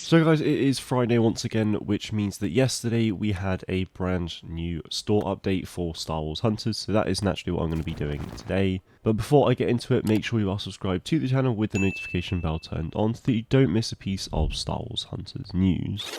So guys, it is Friday once again, which means that yesterday we had a brand new store update for Star Wars Hunters, so that is naturally what I'm going to be doing today. But before I get into it, make sure you are subscribed to the channel with the notification bell turned on so that you don't miss a piece of Star Wars Hunters news.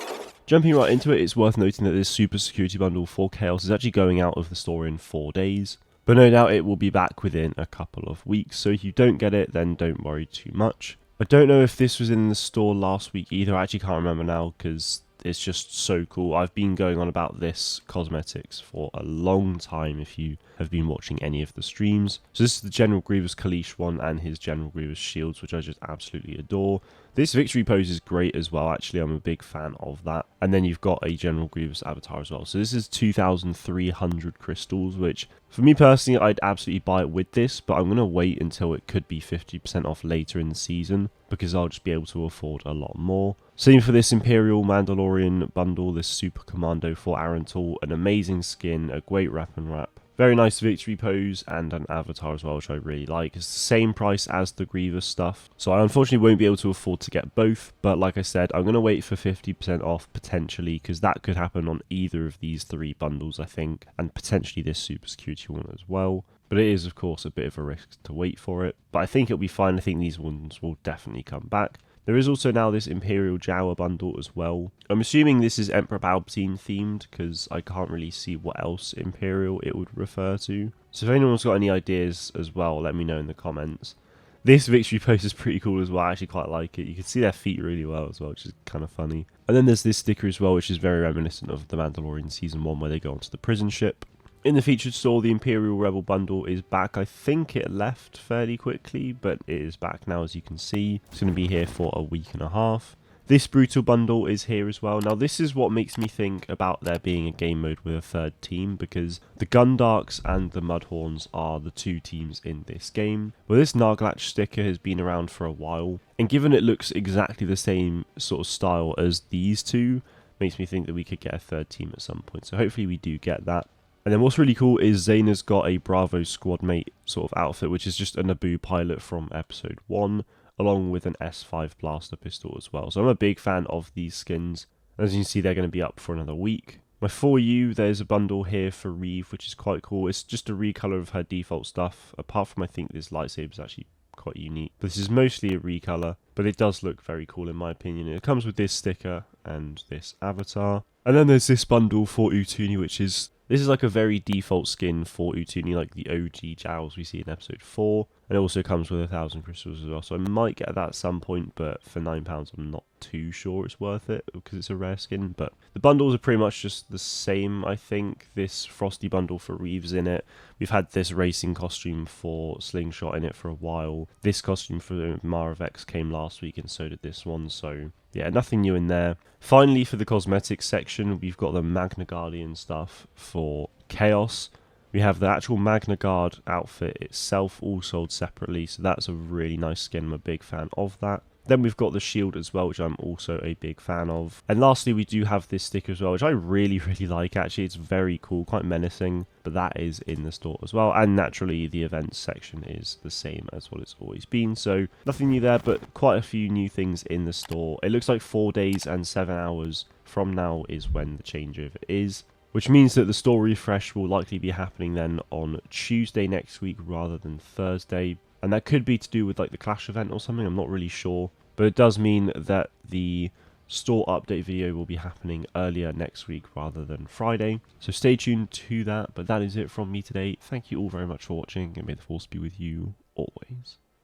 Jumping right into it, it's worth noting that this super security bundle for K-A0S is actually going out of the store in 4 days. But no doubt it will be back within a couple of weeks, so if you don't get it, then don't worry too much. I don't know if this was in the store last week either, I actually can't remember now because it's just so cool. I've been going on about this cosmetics for a long time if you have been watching any of the streams. So this is the General Grievous Kaleesh one and his General Grievous shields, which I just absolutely adore. This victory pose is great as well, actually I'm a big fan of that. And then you've got a General Grievous avatar as well. So this is 2,300 crystals, which for me personally I'd absolutely buy it with this, but I'm going to wait until it could be 50% off later in the season because I'll just be able to afford a lot more. Same for this Imperial Mandalorian bundle, this Super Commando for Arantal, an amazing skin, a great wrap and wrap. Very nice victory pose and an avatar as well, which I really like. It's the same price as the Grievous stuff, so I unfortunately won't be able to afford to get both, but like I said, I'm going to wait for 50% off potentially, because that could happen on either of these 3 bundles I think, and potentially this super security one as well. But it is of course a bit of a risk to wait for it, but I think it'll be fine. I think these ones will definitely come back. There is also now this Imperial Jawa bundle as well. I'm assuming this is Emperor Palpatine themed because I can't really see what else Imperial it would refer to. So if anyone's got any ideas as well, let me know in the comments. This victory pose is pretty cool as well, I actually quite like it. You can see their feet really well as well, which is kind of funny. And then there's this sticker as well, which is very reminiscent of The Mandalorian Season 1 where they go onto the prison ship. In the featured store, the Imperial Rebel bundle is back. I think it left fairly quickly, but it is back now as you can see. It's going to be here for a week and a half. This Brutal bundle is here as well. Now this is what makes me think about there being a game mode with a third team, because the Gundarks and the Mudhorns are the 2 teams in this game. Well, this Narglatch sticker has been around for a while, and given it looks exactly the same sort of style as these 2, makes me think that we could get a third team at some point. So hopefully we do get that. And then what's really cool is Zayna's got a Bravo squad mate sort of outfit, which is just a Naboo pilot from episode 1, along with an S5 blaster pistol as well. So I'm a big fan of these skins. As you can see, they're going to be up for another week. My For You, there's a bundle here for Reeve, which is quite cool. It's just a recolor of her default stuff, apart from I think this lightsaber is actually quite unique. This is mostly a recolor, but it does look very cool in my opinion. It comes with this sticker and this avatar. And then there's this bundle for Utuni, which is... This is like a very default skin for Utuni, like the OG Jaws we see in episode 4. And it also comes with 1,000 crystals as well. So I might get that at some point, but for £9 I'm not too sure it's worth it because it's a rare skin. But the bundles are pretty much just the same, I think. This Frosty bundle for Reeves in it. We've had this racing costume for Slingshot in it for a while. This costume for Mara Vex came last week and so did this one. So yeah, nothing new in there. Finally, for the cosmetics section, we've got the Magna Guardian stuff for K-A0S. We have the actual Magna Guard outfit itself all sold separately, so that's a really nice skin. I'm a big fan of that. Then we've got the shield as well, which I'm also a big fan of. And lastly, we do have this sticker as well, which I really like actually. It's very cool, quite menacing, but that is in the store as well. And naturally, the events section is the same as what it's always been. So nothing new there, but quite a few new things in the store. It looks like 4 days and 7 hours from now is when the changeover is, which means that the store refresh will likely be happening then on Tuesday next week rather than Thursday. And that could be to do with like the Clash event or something, I'm not really sure. But it does mean that the store update video will be happening earlier next week rather than Friday. So stay tuned to that, but that is it from me today. Thank you all very much for watching, and may the force be with you always.